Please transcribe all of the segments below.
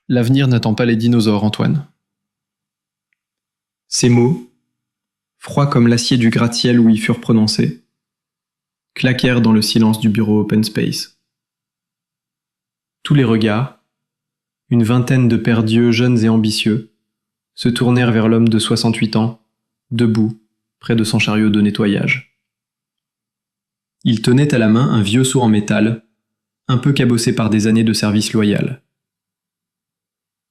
L'avenir n'attend pas les dinosaures, Antoine. Ces mots, froids comme l'acier du gratte-ciel où ils furent prononcés, claquèrent dans le silence du bureau Open Space. Tous les regards, une vingtaine de pères d'yeux jeunes et ambitieux, se tournèrent vers l'homme de 68 ans, debout, près de son chariot de nettoyage. Il tenait à la main un vieux seau en métal, un peu cabossé par des années de service loyal.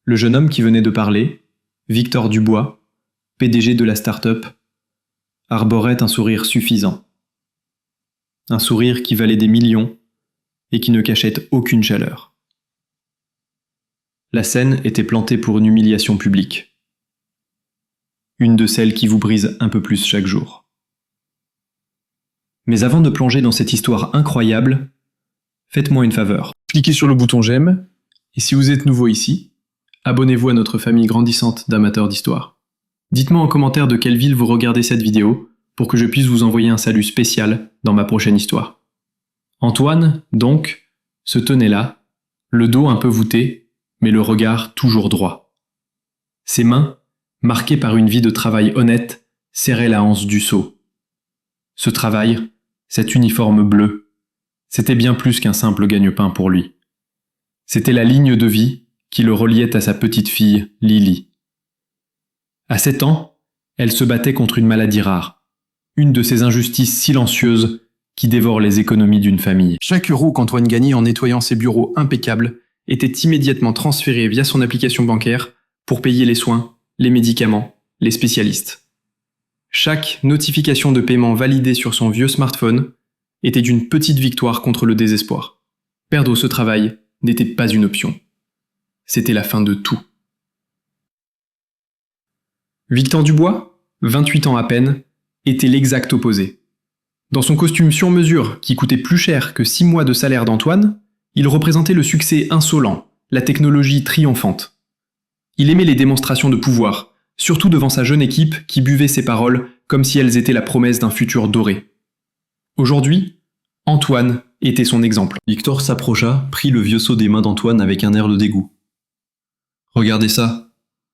Le jeune homme qui venait de parler, Victor Dubois, PDG de la start-up, arborait un sourire suffisant. Un sourire qui valait des millions et qui ne cachait aucune chaleur. La scène était plantée pour une humiliation publique. Une de celles qui vous brisent un peu plus chaque jour. Mais avant de plonger dans cette histoire incroyable, faites-moi une faveur. Cliquez sur le bouton j'aime, et si vous êtes nouveau ici, abonnez-vous à notre famille grandissante d'amateurs d'histoire. Dites-moi en commentaire de quelle ville vous regardez cette vidéo pour que je puisse vous envoyer un salut spécial dans ma prochaine histoire. Antoine, donc, se tenait là, le dos un peu voûté, mais le regard toujours droit. Ses mains, marquées par une vie de travail honnête, serraient la anse du seau. Ce travail, cet uniforme bleu, c'était bien plus qu'un simple gagne-pain pour lui. C'était la ligne de vie qui le reliait à sa petite fille, Lily. À 7 ans, elle se battait contre une maladie rare, une de ces injustices silencieuses qui dévorent les économies d'une famille. Chaque euro qu'Antoine gagnait en nettoyant ses bureaux impeccables était immédiatement transféré via son application bancaire pour payer les soins, les médicaments, les spécialistes. Chaque notification de paiement validée sur son vieux smartphone était une petite victoire contre le désespoir. Perdre ce travail n'était pas une option. C'était la fin de tout. Victor Dubois, 28 ans à peine, était l'exact opposé. Dans son costume sur mesure, qui coûtait plus cher que 6 mois de salaire d'Antoine, il représentait le succès insolent, la technologie triomphante. Il aimait les démonstrations de pouvoir, surtout devant sa jeune équipe qui buvait ses paroles comme si elles étaient la promesse d'un futur doré. Aujourd'hui, Antoine était son exemple. Victor s'approcha, prit le vieux seau des mains d'Antoine avec un air de dégoût. « Regardez ça,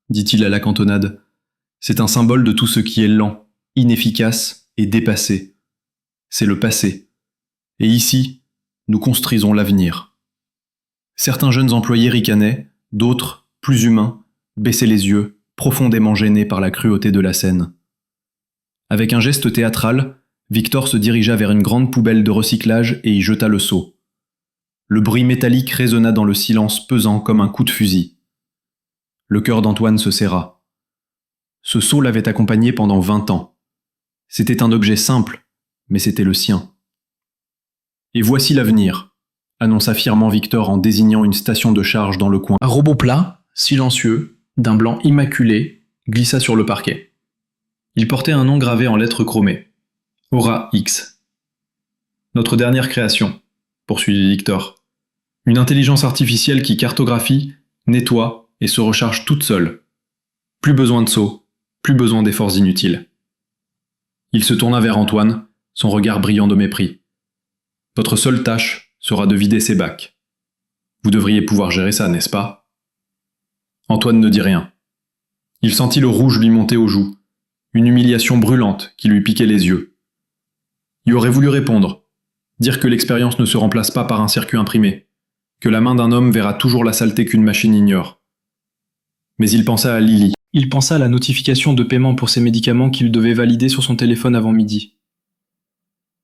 dit-il à la cantonade. C'est un symbole de tout ce qui est lent, inefficace et dépassé. C'est le passé. Et ici, nous construisons l'avenir. » Certains jeunes employés ricanaient, d'autres, plus humains, baissaient les yeux, profondément gênés par la cruauté de la scène. Avec un geste théâtral, Victor se dirigea vers une grande poubelle de recyclage et y jeta le seau. Le bruit métallique résonna dans le silence pesant comme un coup de fusil. Le cœur d'Antoine se serra. Ce seau l'avait accompagné pendant 20 ans. C'était un objet simple, mais c'était le sien. « Et voici l'avenir », annonça fièrement Victor en désignant une station de charge dans le coin. Un robot plat, silencieux, d'un blanc immaculé, glissa sur le parquet. Il portait un nom gravé en lettres chromées. Aura X. « Notre dernière création », poursuivit Victor. « Une intelligence artificielle qui cartographie, nettoie et se recharge toute seule. Plus besoin de seau, plus besoin d'efforts inutiles. » Il se tourna vers Antoine, son regard brillant de mépris. « Votre seule tâche sera de vider ces bacs. Vous devriez pouvoir gérer ça, n'est-ce pas ?» Antoine ne dit rien. Il sentit le rouge lui monter aux joues, une humiliation brûlante qui lui piquait les yeux. Il aurait voulu répondre, dire que l'expérience ne se remplace pas par un circuit imprimé, que la main d'un homme verra toujours la saleté qu'une machine ignore. Mais il pensa à Lily. Il pensa à la notification de paiement pour ses médicaments qu'il devait valider sur son téléphone avant midi.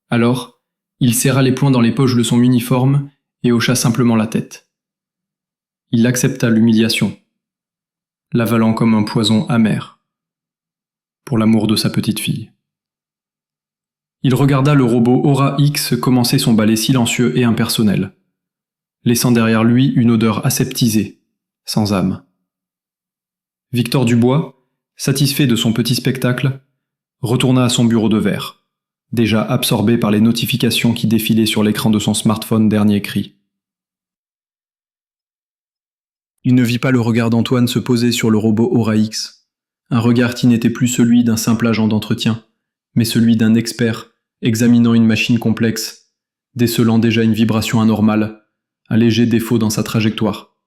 Alors, il serra les poings dans les poches de son uniforme et hocha simplement la tête. Il accepta l'humiliation, l'avalant comme un poison amer, pour l'amour de sa petite fille. Il regarda le robot Aura X commencer son balai silencieux et impersonnel, laissant derrière lui une odeur aseptisée, sans âme. Victor Dubois, satisfait de son petit spectacle, retourna à son bureau de verre, déjà absorbé par les notifications qui défilaient sur l'écran de son smartphone dernier cri. Il ne vit pas le regard d'Antoine se poser sur le robot Aura X, un regard qui n'était plus celui d'un simple agent d'entretien, mais celui d'un expert examinant une machine complexe, décelant déjà une vibration anormale, un léger défaut dans sa trajectoire.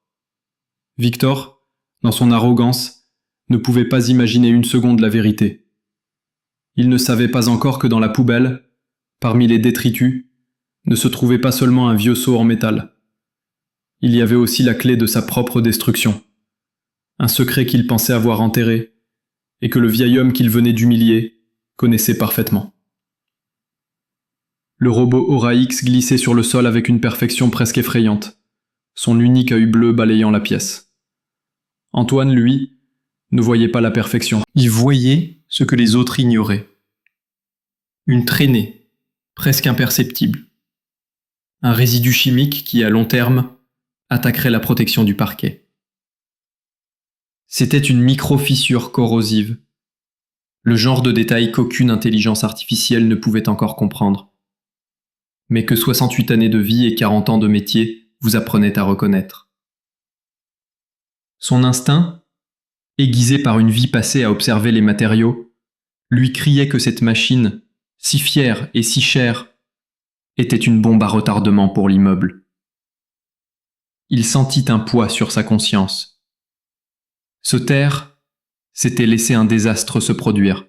Victor, dans son arrogance, ne pouvait pas imaginer une seconde la vérité. Il ne savait pas encore que dans la poubelle, parmi les détritus, ne se trouvait pas seulement un vieux seau en métal. Il y avait aussi la clé de sa propre destruction. Un secret qu'il pensait avoir enterré, et que le vieil homme qu'il venait d'humilier connaissait parfaitement. Le robot Aura X glissait sur le sol avec une perfection presque effrayante, son unique œil bleu balayant la pièce. Antoine, lui, ne voyait pas la perfection. Il voyait ce que les autres ignoraient. Une traînée, presque imperceptible. Un résidu chimique qui, à long terme, attaquerait la protection du parquet. C'était une micro-fissure corrosive. Le genre de détail qu'aucune intelligence artificielle ne pouvait encore comprendre. Mais que 68 années de vie et 40 ans de métier vous apprenaient à reconnaître. Son instinct, aiguisé par une vie passée à observer les matériaux, lui criait que cette machine, si fière et si chère, était une bombe à retardement pour l'immeuble. Il sentit un poids sur sa conscience. Se taire, c'était laisser un désastre se produire.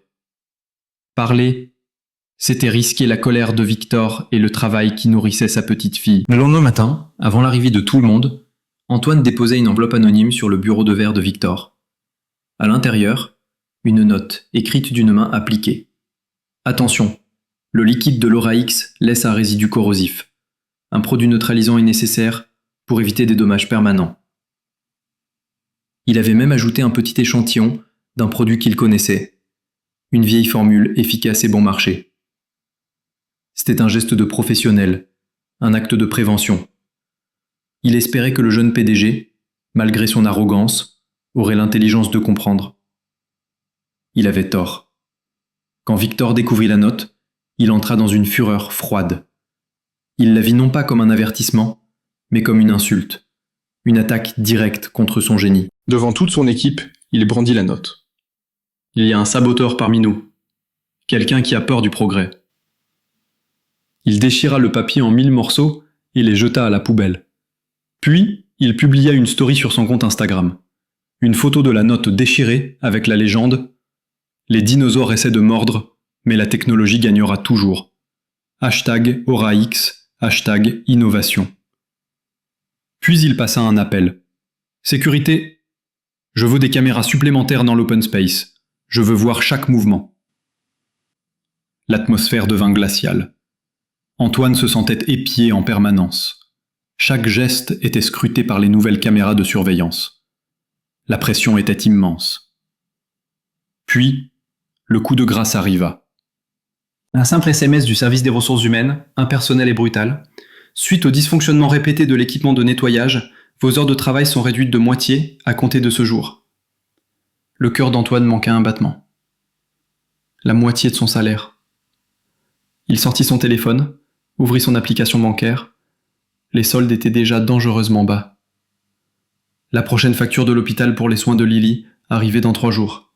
Parler, c'était risquer la colère de Victor et le travail qui nourrissait sa petite fille. Le lendemain matin, avant l'arrivée de tout le monde, Antoine déposait une enveloppe anonyme sur le bureau de verre de Victor. À l'intérieur, une note écrite d'une main appliquée. Attention, le liquide de l'Aura X laisse un résidu corrosif. Un produit neutralisant est nécessaire pour éviter des dommages permanents. Il avait même ajouté un petit échantillon d'un produit qu'il connaissait. Une vieille formule efficace et bon marché. C'était un geste de professionnel, un acte de prévention. Il espérait que le jeune PDG, malgré son arrogance, aurait l'intelligence de comprendre. Il avait tort. Quand Victor découvrit la note, il entra dans une fureur froide. Il la vit non pas comme un avertissement, mais comme une insulte, une attaque directe contre son génie. Devant toute son équipe, il brandit la note. Il y a un saboteur parmi nous, quelqu'un qui a peur du progrès. Il déchira le papier en 1000 morceaux et les jeta à la poubelle. Puis, il publia une story sur son compte Instagram. Une photo de la note déchirée avec la légende « Les dinosaures essaient de mordre, mais la technologie gagnera toujours. #AuraX, #innovation. » Puis il passa un appel. « Sécurité, je veux des caméras supplémentaires dans l'open space. Je veux voir chaque mouvement. » L'atmosphère devint glaciale. Antoine se sentait épié en permanence. Chaque geste était scruté par les nouvelles caméras de surveillance. La pression était immense. Puis, le coup de grâce arriva. Un simple SMS du service des ressources humaines, impersonnel et brutal. Suite au dysfonctionnement répété de l'équipement de nettoyage, vos heures de travail sont réduites de moitié à compter de ce jour. Le cœur d'Antoine manqua un battement. La moitié de son salaire. Il sortit son téléphone, ouvrit son application bancaire. Les soldes étaient déjà dangereusement bas. La prochaine facture de l'hôpital pour les soins de Lily arrivait dans 3 jours.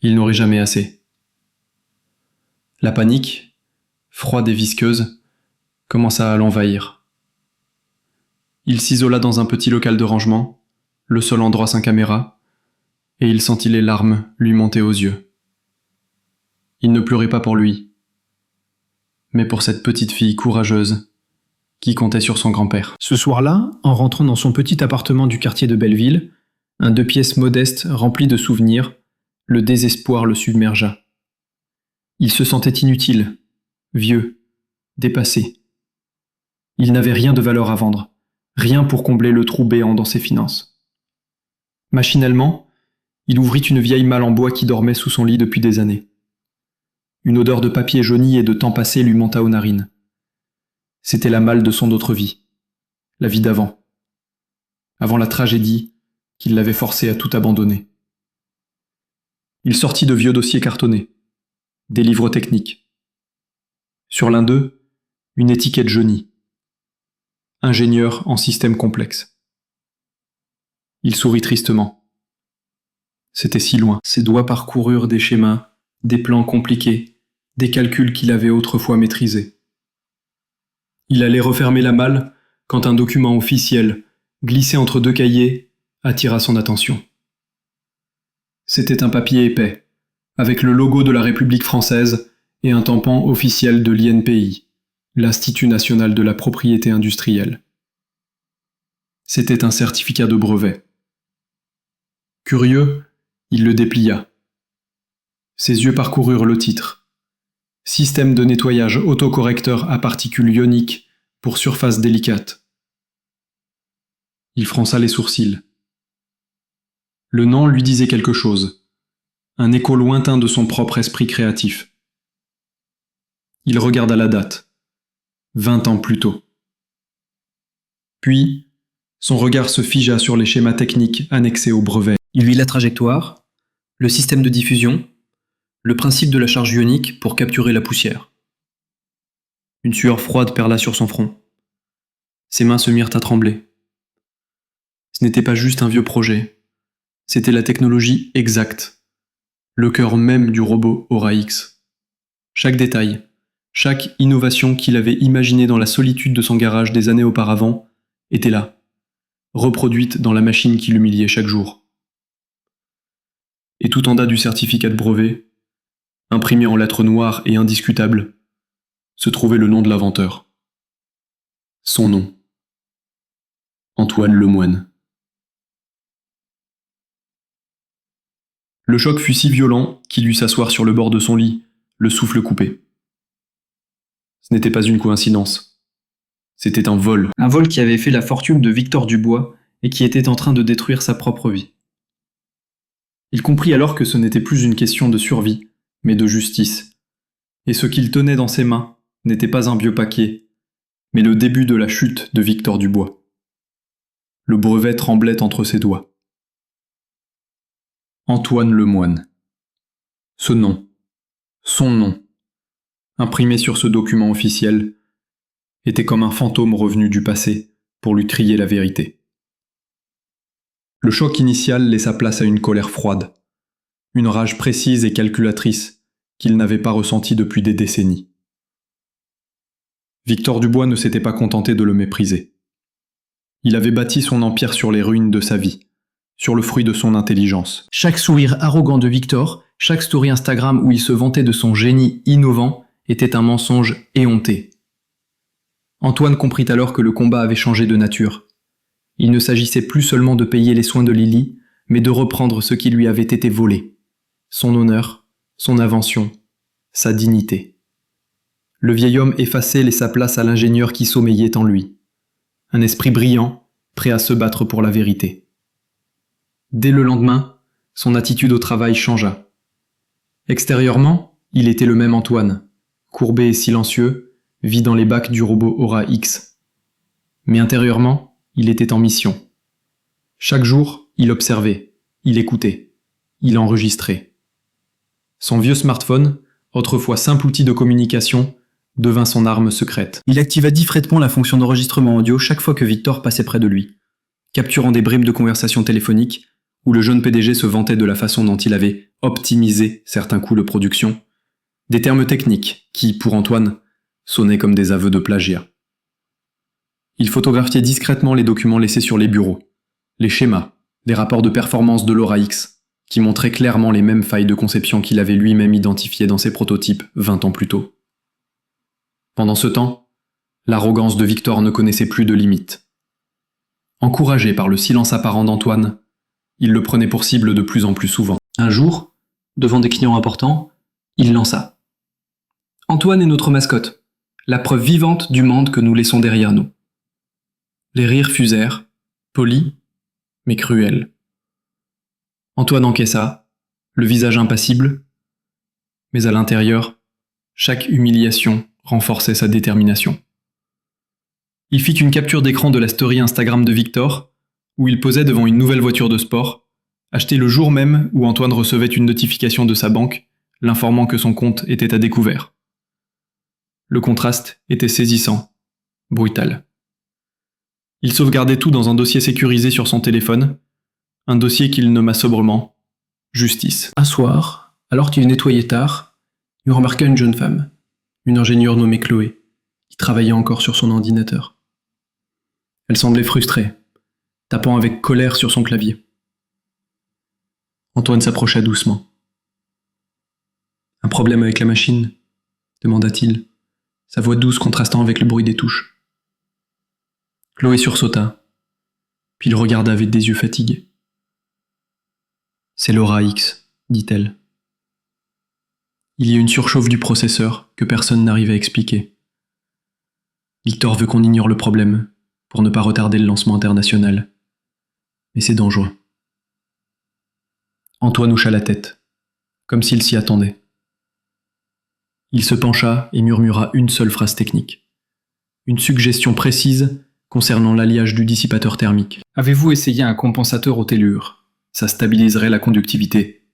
Il n'aurait jamais assez. La panique, froide et visqueuse, commença à l'envahir. Il s'isola dans un petit local de rangement, le seul endroit sans caméra, et il sentit les larmes lui monter aux yeux. Il ne pleurait pas pour lui, mais pour cette petite fille courageuse qui comptait sur son grand-père. Ce soir-là, en rentrant dans son petit appartement du quartier de Belleville, un 2 pièces modeste rempli de souvenirs, le désespoir le submergea. Il se sentait inutile, vieux, dépassé. Il n'avait rien de valeur à vendre, rien pour combler le trou béant dans ses finances. Machinalement, il ouvrit une vieille malle en bois qui dormait sous son lit depuis des années. Une odeur de papier jauni et de temps passé lui monta aux narines. C'était la malle de son autre vie, la vie d'avant, avant la tragédie qui l'avait forcé à tout abandonner. Il sortit de vieux dossiers cartonnés, des livres techniques. Sur l'un d'eux, une étiquette jaunie. Ingénieur en système complexe. Il sourit tristement. C'était si loin. Ses doigts parcoururent des schémas, des plans compliqués, des calculs qu'il avait autrefois maîtrisés. Il allait refermer la malle quand un document officiel, glissé entre 2 cahiers, attira son attention. C'était un papier épais, avec le logo de la République française et un tampon officiel de l'INPI, l'Institut national de la propriété industrielle. C'était un certificat de brevet. Curieux, il le déplia. Ses yeux parcoururent le titre. Système de nettoyage autocorrecteur à particules ioniques pour surface délicate. Il fronça les sourcils. Le nom lui disait quelque chose, un écho lointain de son propre esprit créatif. Il regarda la date, 20 ans plus tôt. Puis, son regard se figea sur les schémas techniques annexés au brevet. Il vit la trajectoire, le système de diffusion, le principe de la charge ionique pour capturer la poussière. Une sueur froide perla sur son front. Ses mains se mirent à trembler. Ce n'était pas juste un vieux projet, c'était la technologie exacte, le cœur même du robot Aura X. Chaque détail, chaque innovation qu'il avait imaginée dans la solitude de son garage des années auparavant, était là, reproduite dans la machine qui l'humiliait chaque jour. Et tout en bas du certificat de brevet, imprimé en lettres noires et indiscutables, se trouvait le nom de l'inventeur. Son nom. Antoine Lemoine. Le choc fut si violent qu'il dut s'asseoir sur le bord de son lit, le souffle coupé. Ce n'était pas une coïncidence. C'était un vol. Un vol qui avait fait la fortune de Victor Dubois et qui était en train de détruire sa propre vie. Il comprit alors que ce n'était plus une question de survie, mais de justice. Et ce qu'il tenait dans ses mains n'était pas un vieux paquet, mais le début de la chute de Victor Dubois. Le brevet tremblait entre ses doigts. Antoine Lemoine. Ce nom, son nom, imprimé sur ce document officiel, était comme un fantôme revenu du passé pour lui crier la vérité. Le choc initial laissa place à une colère froide, une rage précise et calculatrice qu'il n'avait pas ressentie depuis des décennies. Victor Dubois ne s'était pas contenté de le mépriser. Il avait bâti son empire sur les ruines de sa vie, sur le fruit de son intelligence. Chaque sourire arrogant de Victor, chaque story Instagram où il se vantait de son génie innovant, était un mensonge éhonté. Antoine comprit alors que le combat avait changé de nature. Il ne s'agissait plus seulement de payer les soins de Lily, mais de reprendre ce qui lui avait été volé. Son honneur, son invention, sa dignité. Le vieil homme effacé laissa place à l'ingénieur qui sommeillait en lui. Un esprit brillant, prêt à se battre pour la vérité. Dès le lendemain, son attitude au travail changea. Extérieurement, il était le même Antoine, courbé et silencieux, vit dans les bacs du robot Aura X. Mais intérieurement, il était en mission. Chaque jour, il observait, il écoutait, il enregistrait. Son vieux smartphone, autrefois simple outil de communication, devint son arme secrète. Il activa discrètement la fonction d'enregistrement audio chaque fois que Victor passait près de lui, capturant des bribes de conversation téléphonique où le jeune PDG se vantait de la façon dont il avait optimisé certains coûts de production, des termes techniques qui, pour Antoine, sonnaient comme des aveux de plagiat. Il photographiait discrètement les documents laissés sur les bureaux, les schémas, les rapports de performance de l'Aura X, qui montraient clairement les mêmes failles de conception qu'il avait lui-même identifiées dans ses prototypes 20 ans plus tôt. Pendant ce temps, l'arrogance de Victor ne connaissait plus de limites. Encouragé par le silence apparent d'Antoine, il le prenait pour cible de plus en plus souvent. Un jour, devant des clients importants, il lança « Antoine est notre mascotte, la preuve vivante du monde que nous laissons derrière nous. » Les rires fusèrent, polis, mais cruels. Antoine encaissa, le visage impassible, mais à l'intérieur, chaque humiliation renforçait sa détermination. Il fit une capture d'écran de la story Instagram de Victor, où il posait devant une nouvelle voiture de sport, achetée le jour même où Antoine recevait une notification de sa banque, l'informant que son compte était à découvert. Le contraste était saisissant, brutal. Il sauvegardait tout dans un dossier sécurisé sur son téléphone, un dossier qu'il nomma sobrement « Justice ». Un soir, alors qu'il nettoyait tard, il remarqua une jeune femme, une ingénieure nommée Chloé, qui travaillait encore sur son ordinateur. Elle semblait frustrée, tapant avec colère sur son clavier. Antoine s'approcha doucement. « Un problème avec la machine ?» demanda-t-il, sa voix douce contrastant avec le bruit des touches. Chloé sursauta, puis le regarda avec des yeux fatigués. « C'est l'Aura X, dit-elle. Il y a une surchauffe du processeur que personne n'arrive à expliquer. Victor veut qu'on ignore le problème pour ne pas retarder le lancement international. Mais c'est dangereux. » Antoine hocha la tête, comme s'il s'y attendait. Il se pencha et murmura une seule phrase technique. Une suggestion précise concernant l'alliage du dissipateur thermique. « Avez-vous essayé un compensateur au tellure ? Ça stabiliserait la conductivité. »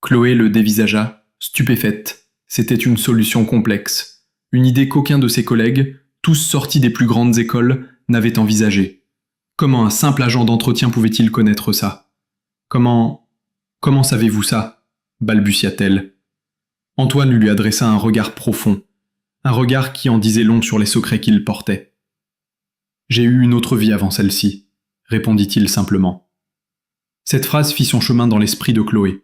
Chloé le dévisagea, stupéfaite. C'était une solution complexe. Une idée qu'aucun de ses collègues, tous sortis des plus grandes écoles, n'avait envisagée. Comment un simple agent d'entretien pouvait-il connaître ça ? Comment savez-vous ça ? Balbutia-t-elle. Antoine lui adressa un regard profond, un regard qui en disait long sur les secrets qu'il portait. « J'ai eu une autre vie avant celle-ci », répondit-il simplement. Cette phrase fit son chemin dans l'esprit de Chloé.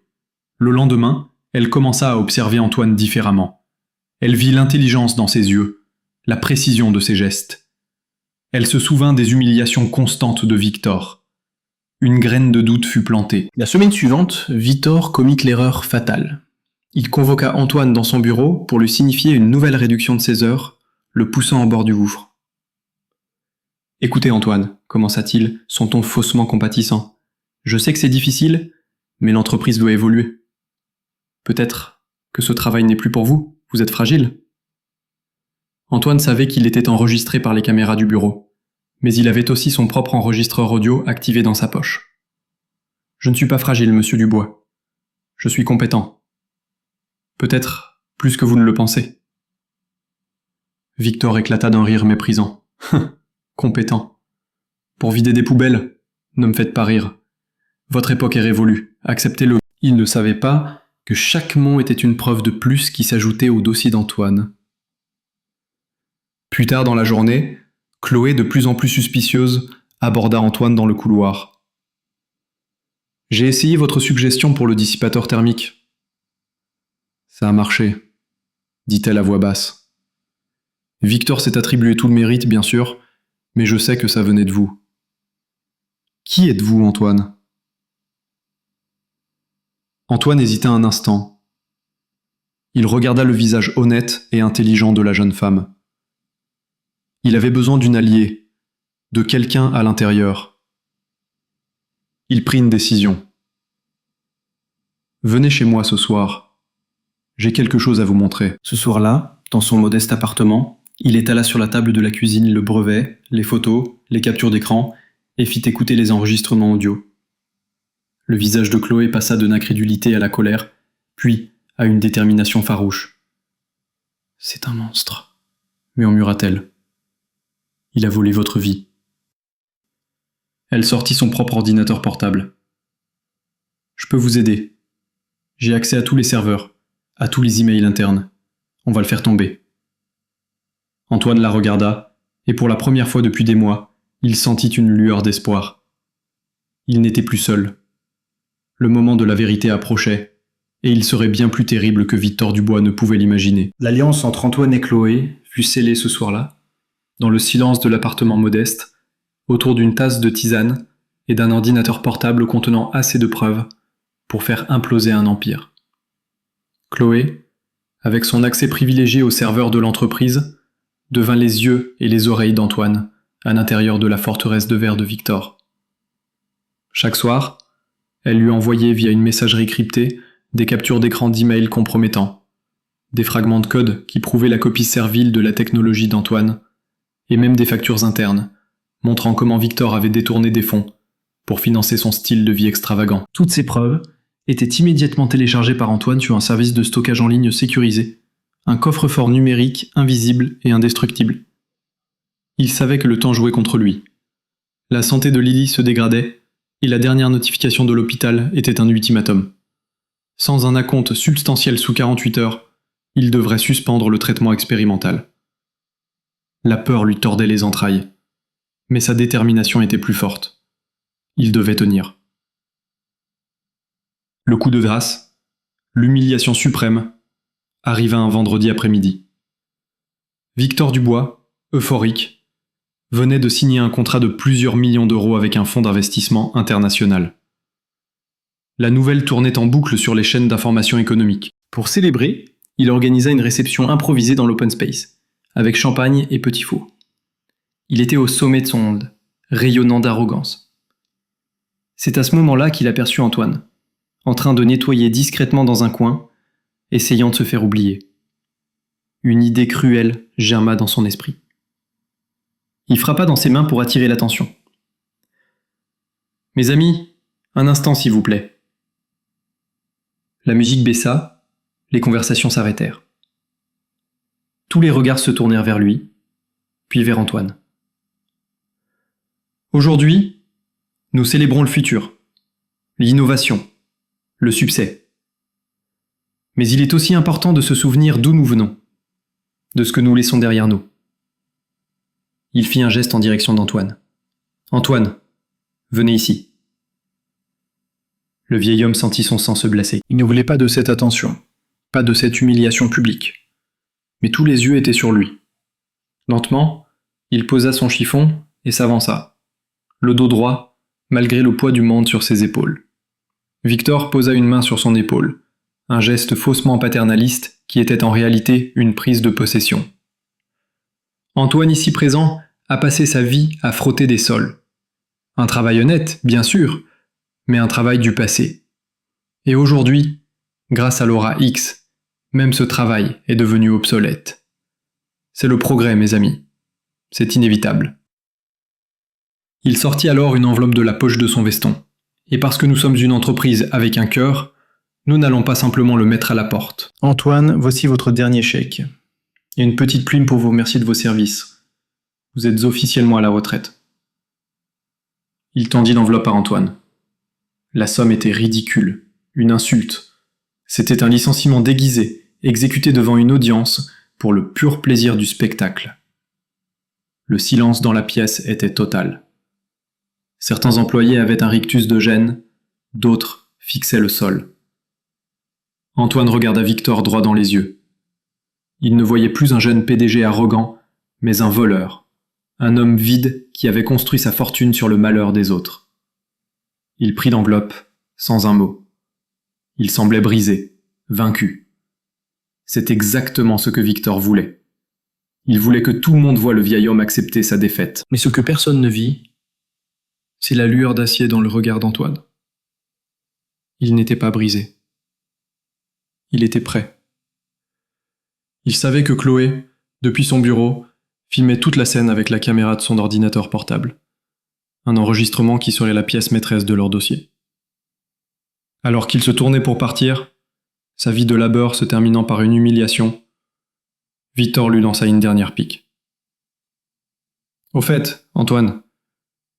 Le lendemain, elle commença à observer Antoine différemment. Elle vit l'intelligence dans ses yeux, la précision de ses gestes. Elle se souvint des humiliations constantes de Victor. Une graine de doute fut plantée. La semaine suivante, Victor commit l'erreur fatale. Il convoqua Antoine dans son bureau pour lui signifier une nouvelle réduction de ses heures, le poussant au bord du gouffre. « Écoutez Antoine, commença-t-il, son ton faussement compatissant. Je sais que c'est difficile, mais l'entreprise doit évoluer. Peut-être que ce travail n'est plus pour vous, vous êtes fragile. » Antoine savait qu'il était enregistré par les caméras du bureau, mais il avait aussi son propre enregistreur audio activé dans sa poche. « Je ne suis pas fragile, monsieur Dubois. Je suis compétent. Peut-être plus que vous ne le pensez. » Victor éclata d'un rire méprisant. « Compétent. Pour vider des poubelles, ne me faites pas rire. Votre époque est révolue, acceptez-le. » Il ne savait pas que chaque mot était une preuve de plus qui s'ajoutait au dossier d'Antoine. Plus tard dans la journée, Chloé, de plus en plus suspicieuse, aborda Antoine dans le couloir. « J'ai essayé votre suggestion pour le dissipateur thermique. » « Ça a marché, » dit-elle à voix basse. « Victor s'est attribué tout le mérite, bien sûr, mais je sais que ça venait de vous. Qui êtes-vous, Antoine ? » Antoine hésita un instant. Il regarda le visage honnête et intelligent de la jeune femme. Il avait besoin d'une alliée, de quelqu'un à l'intérieur. Il prit une décision. « Venez chez moi ce soir. J'ai quelque chose à vous montrer. » Ce soir-là, dans son modeste appartement, il étala sur la table de la cuisine le brevet, les photos, les captures d'écran, et fit écouter les enregistrements audio. Le visage de Chloé passa de l'incrédulité à la colère, puis à une détermination farouche. « C'est un monstre, » murmura-t-elle. « Il a volé votre vie. » Elle sortit son propre ordinateur portable. « Je peux vous aider. J'ai accès à tous les serveurs, à tous les emails internes. On va le faire tomber. » Antoine la regarda, et pour la première fois depuis des mois, il sentit une lueur d'espoir. Il n'était plus seul. Le moment de la vérité approchait, et il serait bien plus terrible que Victor Dubois ne pouvait l'imaginer. L'alliance entre Antoine et Chloé fut scellée ce soir-là, dans le silence de l'appartement modeste, autour d'une tasse de tisane et d'un ordinateur portable contenant assez de preuves pour faire imploser un empire. Chloé, avec son accès privilégié aux serveurs de l'entreprise, devint les yeux et les oreilles d'Antoine à l'intérieur de la forteresse de verre de Victor. Chaque soir, elle lui envoyait via une messagerie cryptée des captures d'écran d'emails compromettants, des fragments de code qui prouvaient la copie servile de la technologie d'Antoine, et même des factures internes, montrant comment Victor avait détourné des fonds pour financer son style de vie extravagant. Toutes ces preuves étaient immédiatement téléchargées par Antoine sur un service de stockage en ligne sécurisé, un coffre-fort numérique invisible et indestructible. Il savait que le temps jouait contre lui. La santé de Lily se dégradait, et la dernière notification de l'hôpital était un ultimatum. Sans un acompte substantiel sous 48 heures, il devrait suspendre le traitement expérimental. La peur lui tordait les entrailles, mais sa détermination était plus forte. Il devait tenir. Le coup de grâce, l'humiliation suprême, arriva un vendredi après-midi. Victor Dubois, euphorique, venait de signer un contrat de plusieurs millions d'euros avec un fonds d'investissement international. La nouvelle tournait en boucle sur les chaînes d'information économique. Pour célébrer, il organisa une réception improvisée dans l'open space, avec champagne et petits fours. Il était au sommet de son monde, rayonnant d'arrogance. C'est à ce moment-là qu'il aperçut Antoine, en train de nettoyer discrètement dans un coin, essayant de se faire oublier. Une idée cruelle germa dans son esprit. Il frappa dans ses mains pour attirer l'attention. « Mes amis, un instant s'il vous plaît. » La musique baissa, les conversations s'arrêtèrent. Tous les regards se tournèrent vers lui, puis vers Antoine. Aujourd'hui, nous célébrons le futur, l'innovation, le succès. Mais il est aussi important de se souvenir d'où nous venons, de ce que nous laissons derrière nous. Il fit un geste en direction d'Antoine. « Antoine, venez ici. » Le vieil homme sentit son sang se glacer. Il ne voulait pas de cette attention, pas de cette humiliation publique. Mais tous les yeux étaient sur lui. Lentement, il posa son chiffon et s'avança, le dos droit, malgré le poids du monde sur ses épaules. Victor posa une main sur son épaule, un geste faussement paternaliste qui était en réalité une prise de possession. Antoine ici présent a passé sa vie à frotter des sols. Un travail honnête, bien sûr, mais un travail du passé. Et aujourd'hui, grâce à l'aura X, même ce travail est devenu obsolète. C'est le progrès, mes amis. C'est inévitable. Il sortit alors une enveloppe de la poche de son veston. Et parce que nous sommes une entreprise avec un cœur, nous n'allons pas simplement le mettre à la porte. Antoine, voici votre dernier chèque. Et une petite plume pour vous remercier de vos services. Vous êtes officiellement à la retraite. Il tendit l'enveloppe à Antoine. La somme était ridicule, une insulte. C'était un licenciement déguisé, exécuté devant une audience, pour le pur plaisir du spectacle. Le silence dans la pièce était total. Certains employés avaient un rictus de gêne, d'autres fixaient le sol. Antoine regarda Victor droit dans les yeux. Il ne voyait plus un jeune PDG arrogant, mais un voleur, un homme vide qui avait construit sa fortune sur le malheur des autres. Il prit l'enveloppe, sans un mot. Il semblait brisé, vaincu. C'est exactement ce que Victor voulait. Il voulait que tout le monde voie le vieil homme accepter sa défaite. Mais ce que personne ne vit, c'est la lueur d'acier dans le regard d'Antoine. Il n'était pas brisé. Il était prêt. Il savait que Chloé, depuis son bureau, filmait toute la scène avec la caméra de son ordinateur portable. Un enregistrement qui serait la pièce maîtresse de leur dossier. Alors qu'il se tournait pour partir, sa vie de labeur se terminant par une humiliation, Victor lui lança une dernière pique. « Au fait, Antoine,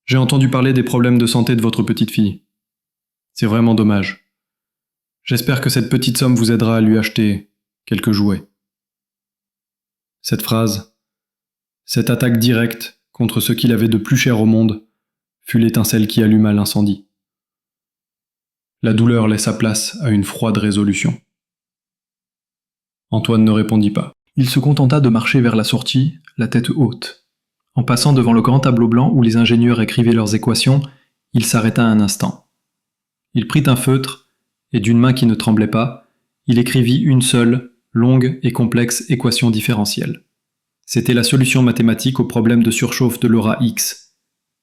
j'ai entendu parler des problèmes de santé de votre petite fille. C'est vraiment dommage. J'espère que cette petite somme vous aidera à lui acheter quelques jouets. » Cette phrase, cette attaque directe contre ce qu'il avait de plus cher au monde, fut l'étincelle qui alluma l'incendie. La douleur laissa place à une froide résolution. Antoine ne répondit pas. Il se contenta de marcher vers la sortie, la tête haute. En passant devant le grand tableau blanc où les ingénieurs écrivaient leurs équations, il s'arrêta un instant. Il prit un feutre, et d'une main qui ne tremblait pas, il écrivit une seule, longue et complexe équation différentielle. C'était la solution mathématique au problème de surchauffe de l'aura X,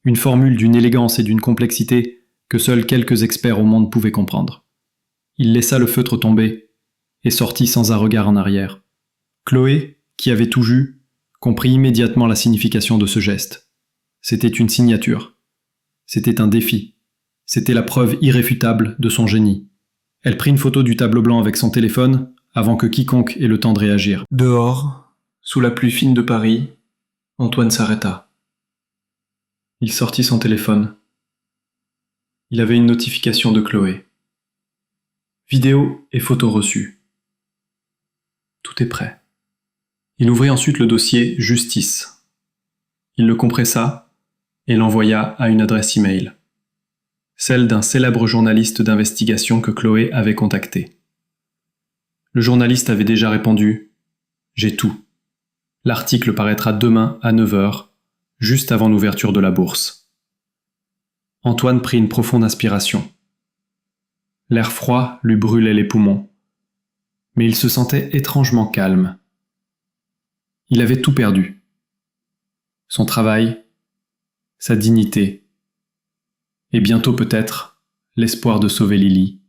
une formule d'une élégance et d'une complexité que seuls quelques experts au monde pouvaient comprendre. Il laissa le feutre tomber, et sortit sans un regard en arrière. Chloé, qui avait tout vu, comprit immédiatement la signification de ce geste. C'était une signature. C'était un défi. C'était la preuve irréfutable de son génie. Elle prit une photo du tableau blanc avec son téléphone, avant que quiconque ait le temps de réagir. Dehors, sous la pluie fine de Paris, Antoine s'arrêta. Il sortit son téléphone. Il avait une notification de Chloé. Vidéo et photo reçues. Tout est prêt. Il ouvrit ensuite le dossier « Justice ». Il le compressa et l'envoya à une adresse email. celle d'un célèbre journaliste d'investigation que Chloé avait contacté. Le journaliste avait déjà répondu « J'ai tout. L'article paraîtra demain à 9 heures, juste avant l'ouverture de la bourse. » Antoine prit une profonde inspiration. L'air froid lui brûlait les poumons, mais il se sentait étrangement calme. Il avait tout perdu. Son travail, sa dignité, et bientôt peut-être l'espoir de sauver Lily.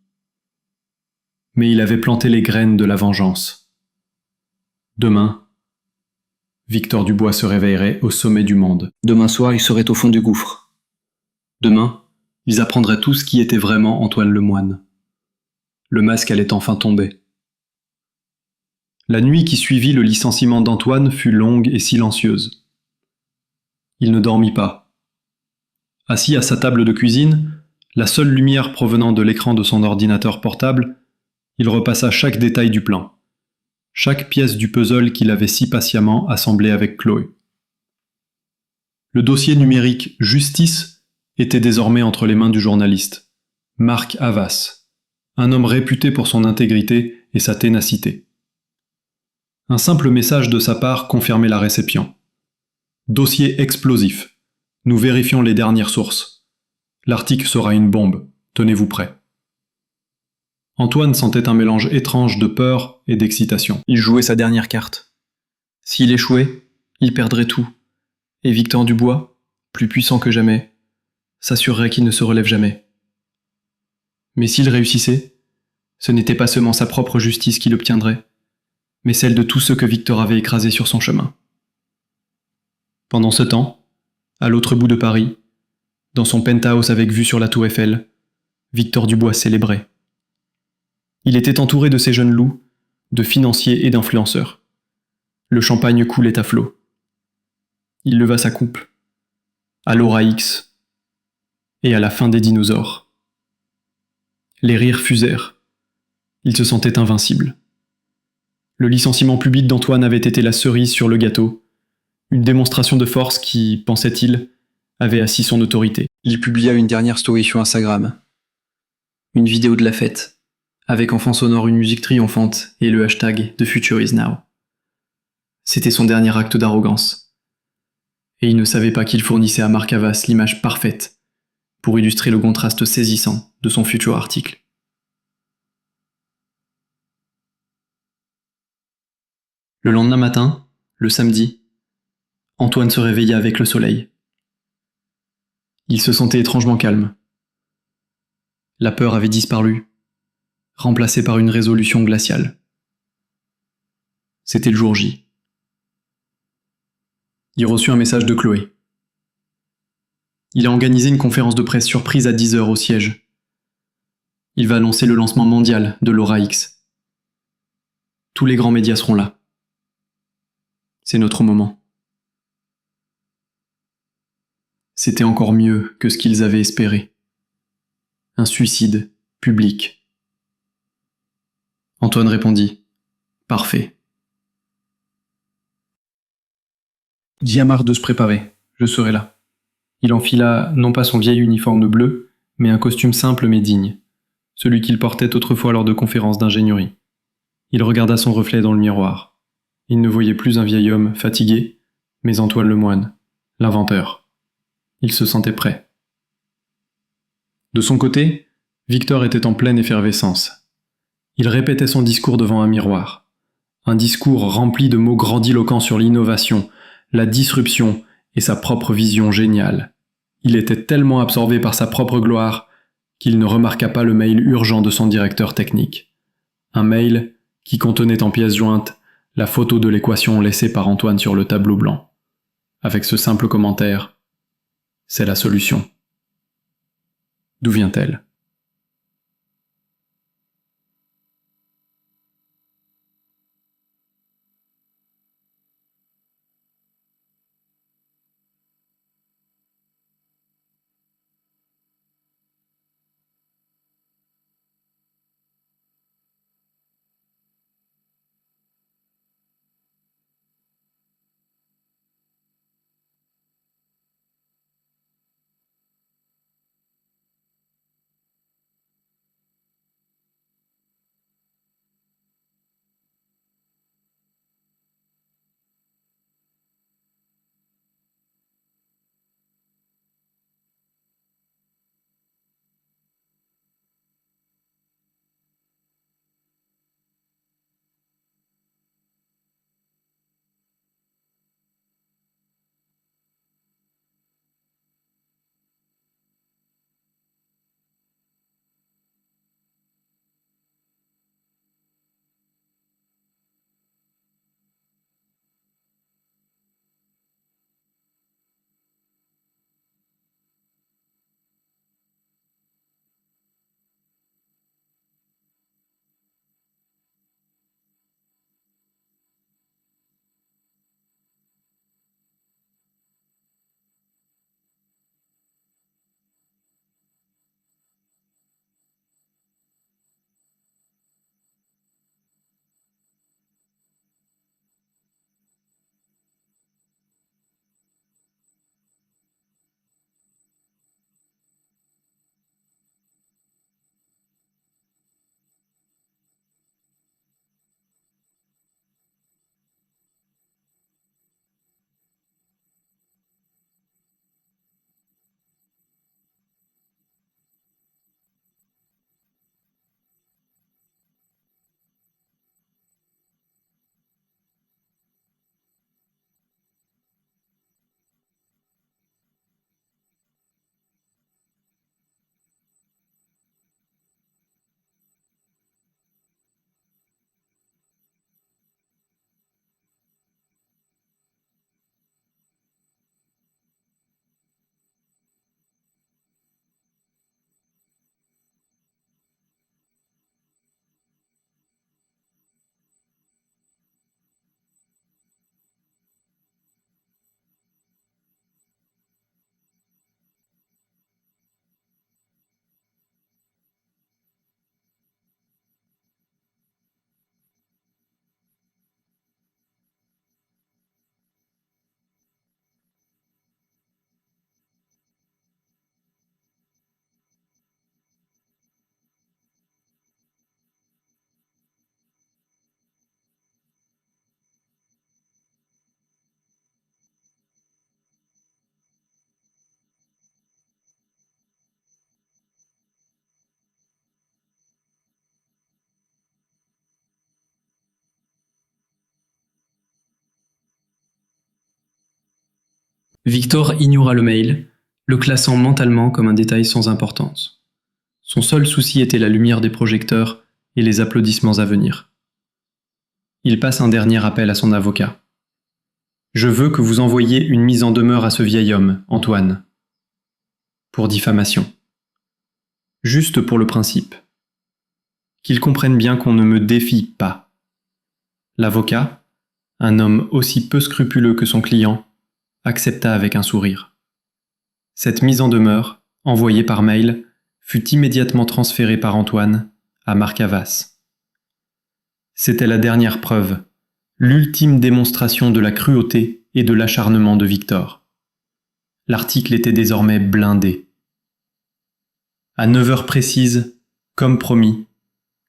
Mais il avait planté les graines de la vengeance. Demain, Victor Dubois se réveillerait au sommet du monde. Demain soir, il serait au fond du gouffre. Demain, ils apprendraient tout ce qui était vraiment Antoine Lemoine. Le masque allait enfin tomber. La nuit qui suivit le licenciement d'Antoine fut longue et silencieuse. Il ne dormit pas. Assis à sa table de cuisine, la seule lumière provenant de l'écran de son ordinateur portable, il repassa chaque détail du plan, chaque pièce du puzzle qu'il avait si patiemment assemblé avec Chloé. Le dossier numérique Justice était désormais entre les mains du journaliste, Marc Havas, un homme réputé pour son intégrité et sa ténacité. Un simple message de sa part confirmait la réception. Dossier explosif. Nous vérifions les dernières sources. L'article sera une bombe. Tenez-vous prêts. Antoine sentait un mélange étrange de peur et d'excitation. Il jouait sa dernière carte. S'il échouait, il perdrait tout. Et Victor Dubois, plus puissant que jamais, s'assurerait qu'il ne se relève jamais. Mais s'il réussissait, ce n'était pas seulement sa propre justice qu'il obtiendrait, mais celle de tous ceux que Victor avait écrasés sur son chemin. Pendant ce temps, à l'autre bout de Paris, dans son penthouse avec vue sur la tour Eiffel, Victor Dubois célébrait. Il était entouré de ces jeunes loups, de financiers et d'influenceurs. Le champagne coulait à flots. Il leva sa coupe, à l'aura X et à la fin des dinosaures. Les rires fusèrent. Il se sentait invincible. Le licenciement public d'Antoine avait été la cerise sur le gâteau, une démonstration de force qui, pensait-il, avait assis son autorité. Il publia une dernière story sur Instagram. Une vidéo de la fête, avec en fond sonore une musique triomphante et le hashtag The Future is Now. C'était son dernier acte d'arrogance. Et il ne savait pas qu'il fournissait à Marc Havas l'image parfaite pour illustrer le contraste saisissant de son futur article. Le lendemain matin, le samedi, Antoine se réveilla avec le soleil. Il se sentait étrangement calme. La peur avait disparu, remplacée par une résolution glaciale. C'était le jour J. Il reçut un message de Chloé. Il a organisé une conférence de presse surprise à 10 heures au siège. Il va annoncer le lancement mondial de l'Aura X. Tous les grands médias seront là. C'est notre moment. C'était encore mieux que ce qu'ils avaient espéré. Un suicide public. Antoine répondit « Parfait ». Diamard de se préparer, je serai là. Il enfila non pas son vieil uniforme bleu, mais un costume simple mais digne, celui qu'il portait autrefois lors de conférences d'ingénierie. Il regarda son reflet dans le miroir. Il ne voyait plus un vieil homme fatigué, mais Antoine Lemoine, l'inventeur. Il se sentait prêt. De son côté, Victor était en pleine effervescence. Il répétait son discours devant un miroir. Un discours rempli de mots grandiloquents sur l'innovation, la disruption et sa propre vision géniale. Il était tellement absorbé par sa propre gloire qu'il ne remarqua pas le mail urgent de son directeur technique. Un mail qui contenait en pièces jointes la photo de l'équation laissée par Antoine sur le tableau blanc. Avec ce simple commentaire, « C'est la solution ». D'où vient-elle ? Victor ignora le mail, le classant mentalement comme un détail sans importance. Son seul souci était la lumière des projecteurs et les applaudissements à venir. Il passe un dernier appel à son avocat. « Je veux que vous envoyiez une mise en demeure à ce vieil homme, Antoine. Pour diffamation. Juste pour le principe. Qu'il comprenne bien qu'on ne me défie pas. » L'avocat, un homme aussi peu scrupuleux que son client, accepta avec un sourire. Cette mise en demeure, envoyée par mail, fut immédiatement transférée par Antoine à Marc Havas. C'était la dernière preuve, l'ultime démonstration de la cruauté et de l'acharnement de Victor. L'article était désormais blindé. À 9h précises, comme promis,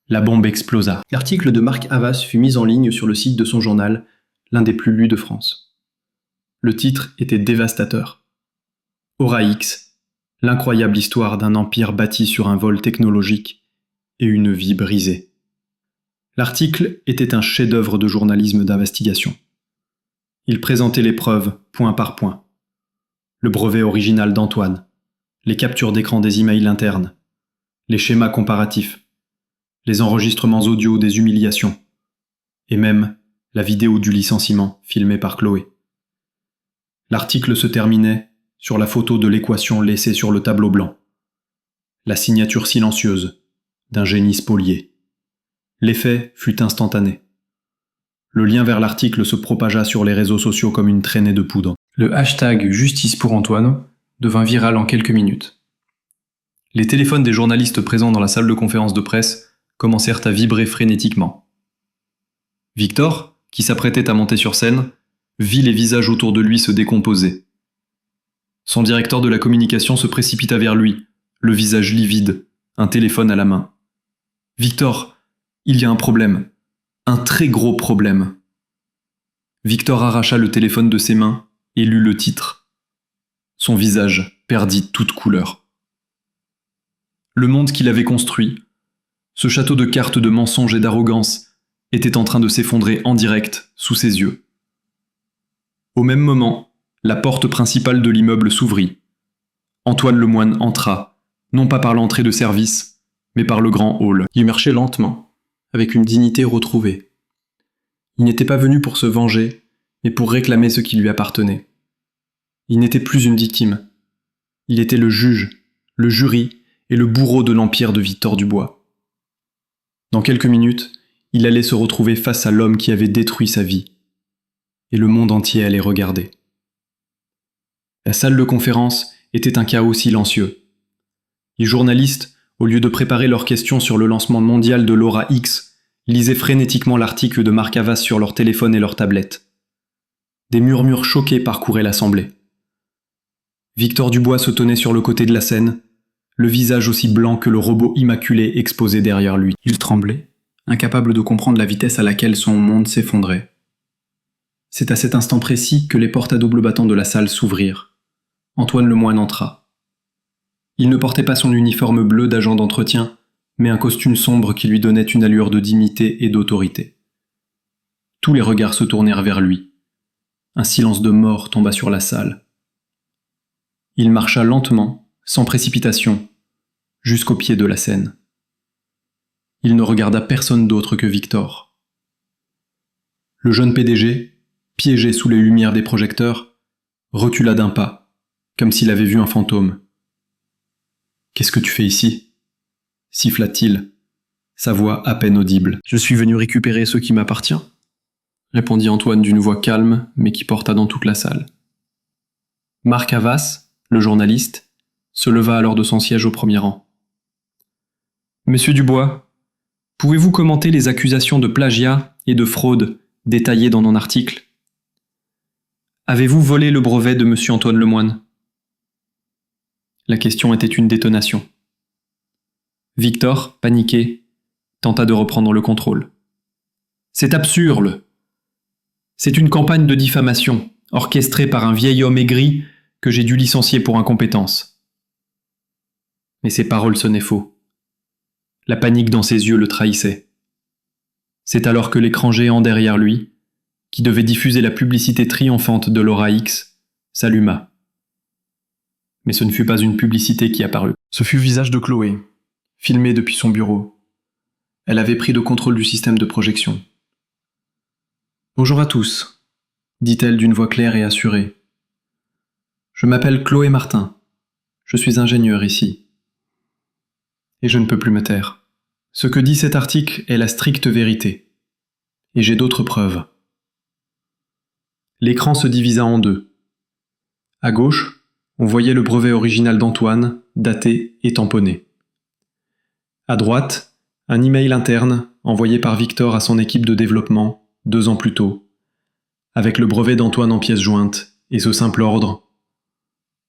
la bombe explosa. L'article de Marc Havas fut mis en ligne sur le site de son journal, l'un des plus lus de France. Le titre était dévastateur. Aura X, l'incroyable histoire d'un empire bâti sur un vol technologique et une vie brisée. L'article était un chef-d'œuvre de journalisme d'investigation. Il présentait les preuves, point par point. Le brevet original d'Antoine, les captures d'écran des emails internes, les schémas comparatifs, les enregistrements audio des humiliations, et même la vidéo du licenciement filmée par Chloé. L'article se terminait sur la photo de l'équation laissée sur le tableau blanc. La signature silencieuse d'un génie spolié. L'effet fut instantané. Le lien vers l'article se propagea sur les réseaux sociaux comme une traînée de poudre. Le hashtag Justice pour Antoine devint viral en quelques minutes. Les téléphones des journalistes présents dans la salle de conférence de presse commencèrent à vibrer frénétiquement. Victor, qui s'apprêtait à monter sur scène, vit les visages autour de lui se décomposer. Son directeur de la communication se précipita vers lui, le visage livide, un téléphone à la main. « Victor, il y a un problème. Un très gros problème. » Victor arracha le téléphone de ses mains et lut le titre. Son visage perdit toute couleur. Le monde qu'il avait construit, ce château de cartes de mensonges et d'arrogance, était en train de s'effondrer en direct sous ses yeux. Au même moment, la porte principale de l'immeuble s'ouvrit. Antoine Lemoine entra, non pas par l'entrée de service, mais par le grand hall. Il marchait lentement, avec une dignité retrouvée. Il n'était pas venu pour se venger, mais pour réclamer ce qui lui appartenait. Il n'était plus une victime. Il était le juge, le jury et le bourreau de l'empire de Victor Dubois. Dans quelques minutes, il allait se retrouver face à l'homme qui avait détruit sa vie. Et le monde entier allait regarder. La salle de conférence était un chaos silencieux. Les journalistes, au lieu de préparer leurs questions sur le lancement mondial de l'Aura X, lisaient frénétiquement l'article de Marc Havas sur leur téléphone et leur tablette. Des murmures choqués parcouraient l'assemblée. Victor Dubois se tenait sur le côté de la scène, le visage aussi blanc que le robot immaculé exposé derrière lui. Il tremblait, incapable de comprendre la vitesse à laquelle son monde s'effondrait. C'est à cet instant précis que les portes à double battant de la salle s'ouvrirent. Antoine Lemoine entra. Il ne portait pas son uniforme bleu d'agent d'entretien, mais un costume sombre qui lui donnait une allure de dignité et d'autorité. Tous les regards se tournèrent vers lui. Un silence de mort tomba sur la salle. Il marcha lentement, sans précipitation, jusqu'au pied de la scène. Il ne regarda personne d'autre que Victor. Le jeune PDG, piégé sous les lumières des projecteurs, recula d'un pas, comme s'il avait vu un fantôme. « Qu'est-ce que tu fais ici ?» siffla-t-il, sa voix à peine audible. « Je suis venu récupérer ce qui m'appartient », répondit Antoine d'une voix calme, mais qui porta dans toute la salle. Marc Havas, le journaliste, se leva alors de son siège au premier rang. « Monsieur Dubois, pouvez-vous commenter les accusations de plagiat et de fraude détaillées dans mon article ? Avez-vous volé le brevet de monsieur Antoine Lemoine ?» La question était une détonation. Victor, paniqué, tenta de reprendre le contrôle. « C'est absurde. C'est une campagne de diffamation, orchestrée par un vieil homme aigri que j'ai dû licencier pour incompétence. » Mais ses paroles sonnaient faux. La panique dans ses yeux le trahissait. C'est alors que l'écran géant derrière lui, qui devait diffuser la publicité triomphante de l'Aura X, s'alluma. Mais ce ne fut pas une publicité qui apparut. Ce fut le visage de Chloé, filmé depuis son bureau. Elle avait pris le contrôle du système de projection. « Bonjour à tous », dit-elle d'une voix claire et assurée. « Je m'appelle Chloé Martin. Je suis ingénieur ici. Et je ne peux plus me taire. Ce que dit cet article est la stricte vérité. Et j'ai d'autres preuves. » L'écran se divisa en deux. À gauche, on voyait le brevet original d'Antoine, daté et tamponné. À droite, un email interne envoyé par Victor à son équipe de développement 2 ans plus tôt, avec le brevet d'Antoine en pièces jointes et ce simple ordre.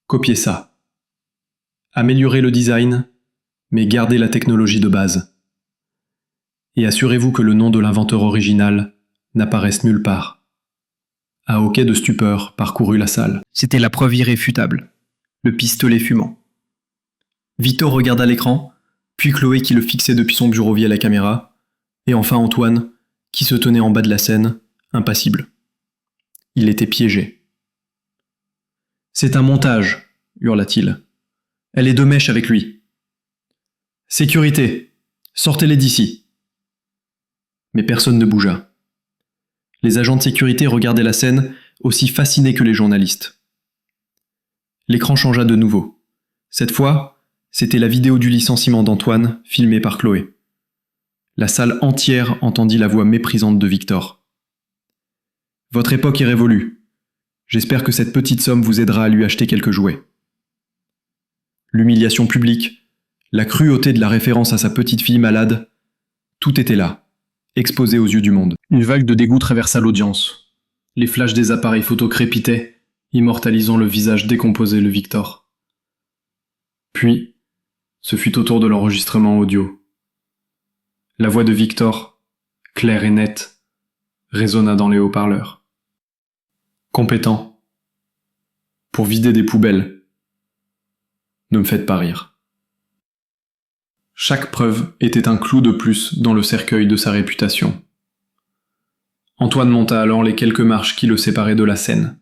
Copiez ça. Améliorez le design, mais gardez la technologie de base. Et assurez-vous que le nom de l'inventeur original n'apparaisse nulle part. Un hoquet de stupeur parcourut la salle. C'était la preuve irréfutable. Le pistolet fumant. Victor regarda l'écran, puis Chloé qui le fixait depuis son bureau via la caméra, et enfin Antoine, qui se tenait en bas de la scène, impassible. Il était piégé. « C'est un montage !» hurla-t-il. « Elle est de mèche avec lui. »« Sécurité, sortez-les d'ici !» Mais personne ne bougea. Les agents de sécurité regardaient la scène, aussi fascinés que les journalistes. L'écran changea de nouveau. Cette fois, c'était la vidéo du licenciement d'Antoine, filmée par Chloé. La salle entière entendit la voix méprisante de Victor. « Votre époque est révolue. J'espère que cette petite somme vous aidera à lui acheter quelques jouets. » L'humiliation publique, la cruauté de la référence à sa petite fille malade, tout était là, exposé aux yeux du monde. Une vague de dégoût traversa l'audience. Les flashs des appareils photo crépitaient, immortalisant le visage décomposé de Victor. Puis, ce fut au tour de l'enregistrement audio. La voix de Victor, claire et nette, résonna dans les haut-parleurs. Compétent. Pour vider des poubelles. Ne me faites pas rire. Chaque preuve était un clou de plus dans le cercueil de sa réputation. Antoine monta alors les quelques marches qui le séparaient de la scène.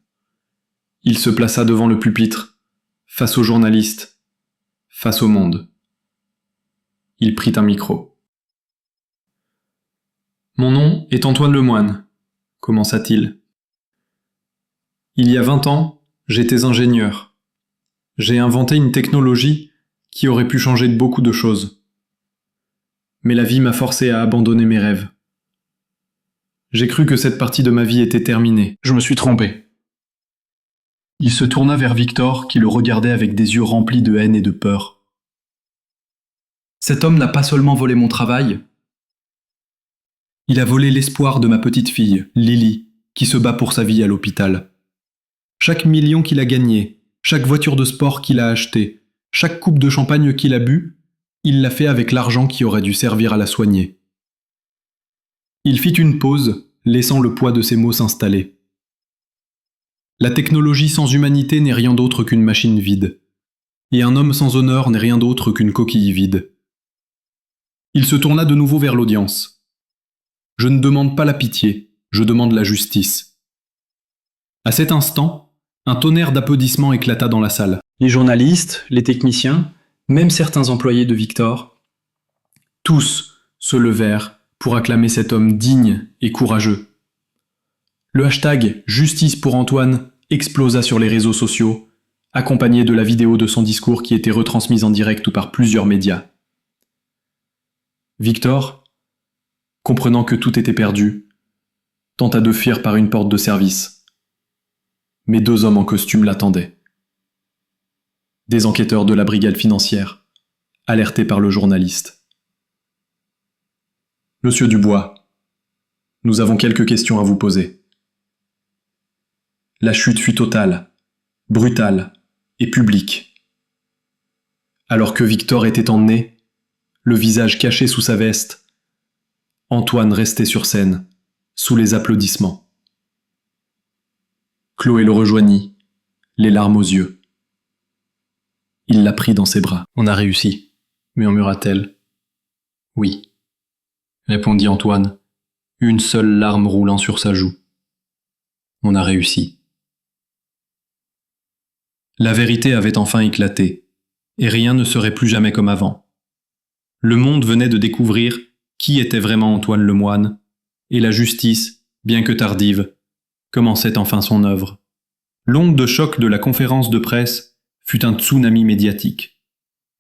Il se plaça devant le pupitre, face aux journalistes, face au monde. Il prit un micro. « Mon nom est Antoine Lemoine, » commença-t-il. « Il y a 20 ans, j'étais ingénieur. J'ai inventé une technologie qui aurait pu changer beaucoup de choses. Mais la vie m'a forcé à abandonner mes rêves. J'ai cru que cette partie de ma vie était terminée. Je me suis trompé. » Il se tourna vers Victor qui le regardait avec des yeux remplis de haine et de peur. « Cet homme n'a pas seulement volé mon travail. Il a volé l'espoir de ma petite fille, Lily, qui se bat pour sa vie à l'hôpital. Chaque million qu'il a gagné, chaque voiture de sport qu'il a achetée, chaque coupe de champagne qu'il a bu, il l'a fait avec l'argent qui aurait dû servir à la soigner. » Il fit une pause, laissant le poids de ses mots s'installer. La technologie sans humanité n'est rien d'autre qu'une machine vide. Et un homme sans honneur n'est rien d'autre qu'une coquille vide. Il se tourna de nouveau vers l'audience. « Je ne demande pas la pitié, je demande la justice. » À cet instant, un tonnerre d'applaudissements éclata dans la salle. Les journalistes, les techniciens, même certains employés de Victor, tous se levèrent pour acclamer cet homme digne et courageux. Le hashtag « Justice pour Antoine » explosa sur les réseaux sociaux, accompagné de la vidéo de son discours qui était retransmise en direct ou par plusieurs médias. Victor, comprenant que tout était perdu, tenta de fuir par une porte de service. Mais 2 hommes en costume l'attendaient. Des enquêteurs de la brigade financière, alertés par le journaliste. « Monsieur Dubois, nous avons quelques questions à vous poser. » La chute fut totale, brutale et publique. Alors que Victor était emmené, le visage caché sous sa veste, Antoine restait sur scène, sous les applaudissements. Chloé le rejoignit, les larmes aux yeux. Il la prit dans ses bras. « On a réussi », murmura-t-elle. « Oui », répondit Antoine, une seule larme roulant sur sa joue. « On a réussi. » La vérité avait enfin éclaté, et rien ne serait plus jamais comme avant. Le monde venait de découvrir qui était vraiment Antoine Lemoine, et la justice, bien que tardive, commençait enfin son œuvre. L'onde de choc de la conférence de presse fut un tsunami médiatique.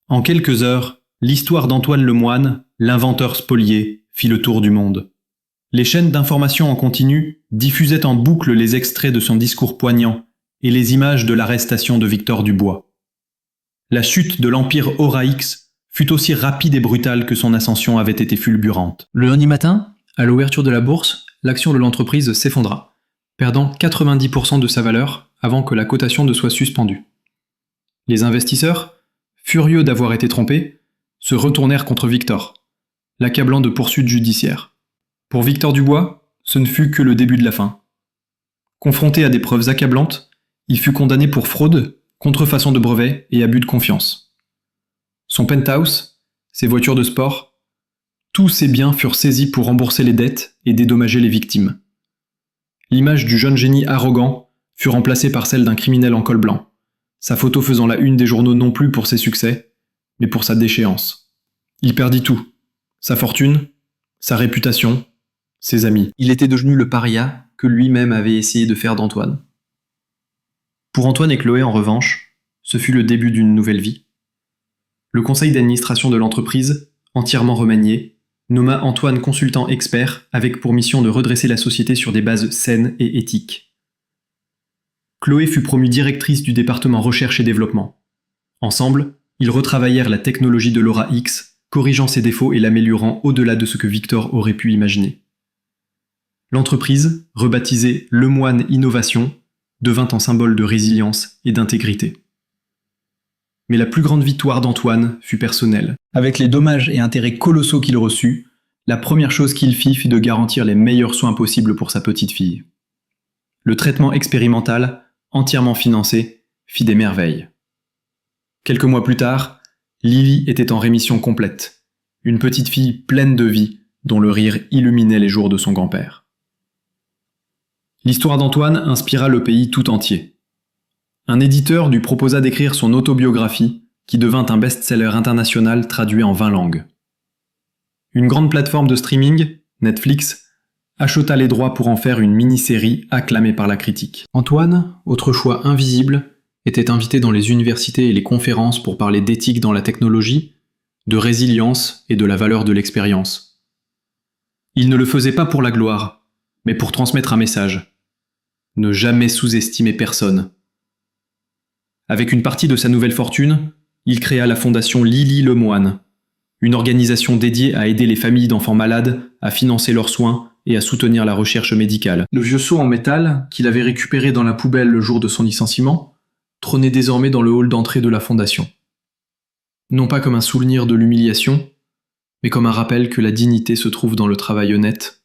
En quelques heures, l'histoire d'Antoine Lemoine, l'inventeur spolié, fit le tour du monde. Les chaînes d'information en continu diffusaient en boucle les extraits de son discours poignant et les images de l'arrestation de Victor Dubois. La chute de l'empire Aura-X fut aussi rapide et brutale que son ascension avait été fulgurante. Le lundi matin, à l'ouverture de la bourse, l'action de l'entreprise s'effondra, perdant 90% de sa valeur avant que la cotation ne soit suspendue. Les investisseurs, furieux d'avoir été trompés, se retournèrent contre Victor, l'accablant de poursuites judiciaires. Pour Victor Dubois, ce ne fut que le début de la fin. Confronté à des preuves accablantes, il fut condamné pour fraude, contrefaçon de brevets et abus de confiance. Son penthouse, ses voitures de sport, tous ses biens furent saisis pour rembourser les dettes et dédommager les victimes. L'image du jeune génie arrogant fut remplacée par celle d'un criminel en col blanc, sa photo faisant la une des journaux non plus pour ses succès, mais pour sa déchéance. Il perdit tout, sa fortune, sa réputation, ses amis. Il était devenu le paria que lui-même avait essayé de faire d'Antoine. Pour Antoine et Chloé, en revanche, ce fut le début d'une nouvelle vie. Le conseil d'administration de l'entreprise, entièrement remanié, nomma Antoine consultant expert avec pour mission de redresser la société sur des bases saines et éthiques. Chloé fut promue directrice du département recherche et développement. Ensemble, ils retravaillèrent la technologie de l'Aura-X, corrigeant ses défauts et l'améliorant au-delà de ce que Victor aurait pu imaginer. L'entreprise, rebaptisée Lemoine Innovation, devint un symbole de résilience et d'intégrité. Mais la plus grande victoire d'Antoine fut personnelle. Avec les dommages et intérêts colossaux qu'il reçut, la première chose qu'il fit fut de garantir les meilleurs soins possibles pour sa petite fille. Le traitement expérimental, entièrement financé, fit des merveilles. Quelques mois plus tard, Lily était en rémission complète, une petite fille pleine de vie dont le rire illuminait les jours de son grand-père. L'histoire d'Antoine inspira le pays tout entier. Un éditeur lui proposa d'écrire son autobiographie, qui devint un best-seller international traduit en 20 langues. Une grande plateforme de streaming, Netflix, acheta les droits pour en faire une mini-série acclamée par la critique. Antoine, autrefois invisible, était invité dans les universités et les conférences pour parler d'éthique dans la technologie, de résilience et de la valeur de l'expérience. Il ne le faisait pas pour la gloire, mais pour transmettre un message. Ne jamais sous-estimer personne. Avec une partie de sa nouvelle fortune, il créa la fondation Lily Lemoine, une organisation dédiée à aider les familles d'enfants malades à financer leurs soins et à soutenir la recherche médicale. Le vieux seau en métal, qu'il avait récupéré dans la poubelle le jour de son licenciement, trônait désormais dans le hall d'entrée de la fondation. Non pas comme un souvenir de l'humiliation, mais comme un rappel que la dignité se trouve dans le travail honnête,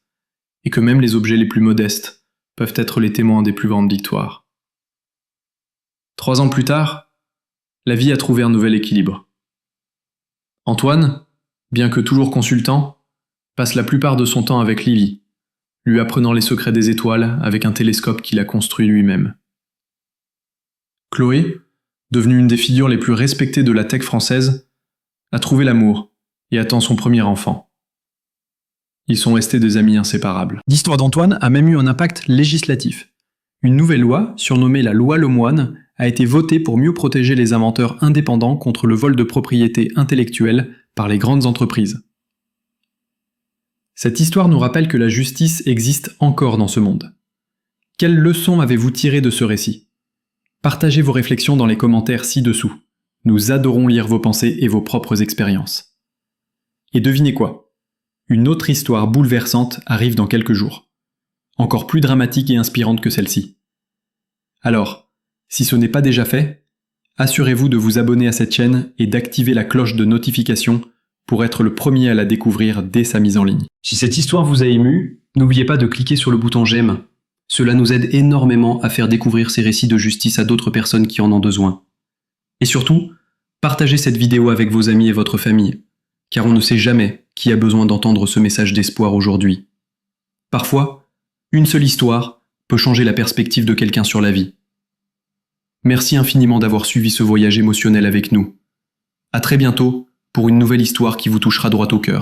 et que même les objets les plus modestes peuvent être les témoins des plus grandes victoires. 3 ans plus tard, la vie a trouvé un nouvel équilibre. Antoine, bien que toujours consultant, passe la plupart de son temps avec Lily, lui apprenant les secrets des étoiles avec un télescope qu'il a construit lui-même. Chloé, devenue une des figures les plus respectées de la tech française, a trouvé l'amour et attend son premier enfant. Ils sont restés des amis inséparables. L'histoire d'Antoine a même eu un impact législatif. Une nouvelle loi, surnommée la loi Lemoine, a été votée pour mieux protéger les inventeurs indépendants contre le vol de propriété intellectuelle par les grandes entreprises. Cette histoire nous rappelle que la justice existe encore dans ce monde. Quelles leçons avez-vous tirées de ce récit ? Partagez vos réflexions dans les commentaires ci-dessous. Nous adorons lire vos pensées et vos propres expériences. Et devinez quoi ? Une autre histoire bouleversante arrive dans quelques jours. Encore plus dramatique et inspirante que celle-ci. Alors, si ce n'est pas déjà fait, assurez-vous de vous abonner à cette chaîne et d'activer la cloche de notification pour être le premier à la découvrir dès sa mise en ligne. Si cette histoire vous a ému, n'oubliez pas de cliquer sur le bouton j'aime. Cela nous aide énormément à faire découvrir ces récits de justice à d'autres personnes qui en ont besoin. Et surtout, partagez cette vidéo avec vos amis et votre famille, car on ne sait jamais qui a besoin d'entendre ce message d'espoir aujourd'hui. Parfois, une seule histoire peut changer la perspective de quelqu'un sur la vie. Merci infiniment d'avoir suivi ce voyage émotionnel avec nous. À très bientôt pour une nouvelle histoire qui vous touchera droit au cœur.